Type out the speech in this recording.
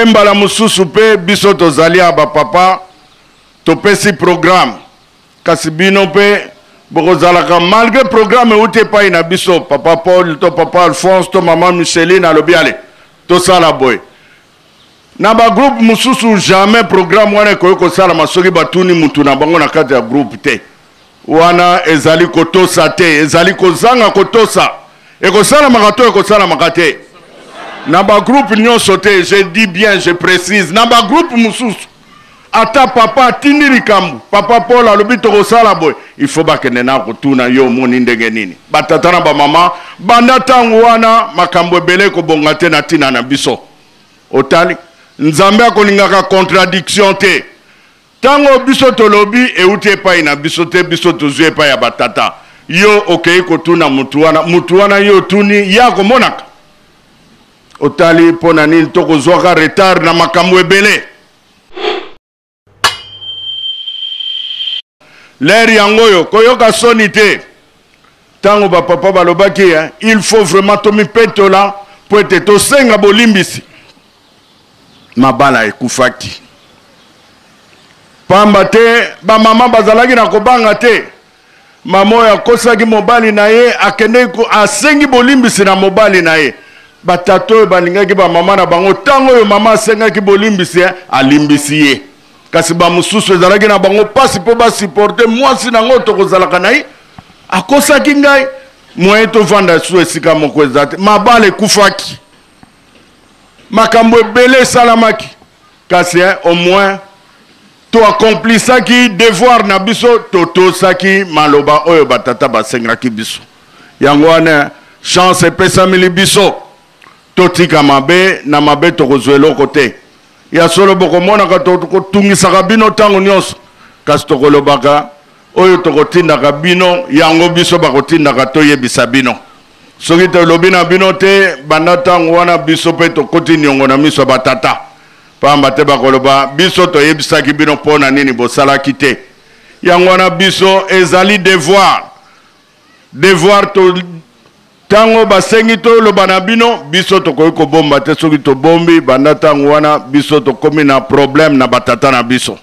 mbala mususu pe biso tozali aba papa topesi programme kasi bino pe bokozalaka malgré programme ute pa ina biso papa Paul to papa Alphonse to maman Micheline alobiale to sala boy na ba groupe mususu jamais programme wana ko sala masoki batuni mutu na bango na kati ya groupe te wana ezali kotosa te ezali kozanga kotosa ekosala makato ekosala makate na ba groupe nyonso te je dis bien je précise na ba groupe mususu ata papa tindiri kambu papa Paul alobi to kosala boy il faut bakene na kotuna yo moni ndenge nini batata na ba mama banda tangu wana makambo ebele ko bongate na tina na biso otali nzambe akolingaka contradiction te tango biso tolobi euti pa ina biso te biso tozwe pa ya batata yo okei kotuna mutu wana yo tuni ya komonaka otali pona nini tokozwaka retard na makambo ebele leri yangoyo koyoka soni te tango ba papa balobaki il faut vraiment tomi petola po ete tosenga bolimbisi mabala ekufaki pamba te ba mama bazalaki na kobanga te mama oyo akosaki mobali na ye akende asengi bolimbisi na mobali na ye batata oyo balingaki ba mama na bango tango oyo mama asengaki bolimbisi alimbisi ye kasi ba mususu ezalaki na bango pasi po basiporte mwasi nango tokozalaka na ye akosaki ngai moye tovanda su esika moko eza te mabala ekufaki makambo ebele esalamaki kasi au moins to accomplisaki devoir na biso totosaki maloba oyo batata basengaki biso yango wana chance epesameli biso totika mabe na mabe tokozwa eloko te ya solo bokomonaka totungisaka bino ntango nyonso kasi tokolobaka oyo tokotindaka bino yango biso bakotindaka toyebisa bino soki tolobi na bino te banda ntango wana biso mpe tokoti niongo na miso batata pamba te bakoloba biso toyebisaki bino mpona nini bosalaki te yango wana biso ezali devoir to tango basengi toloba na bino biso tokoki kobomba te soki tobombi banda ntango wana biso tokomi na problème na batata na biso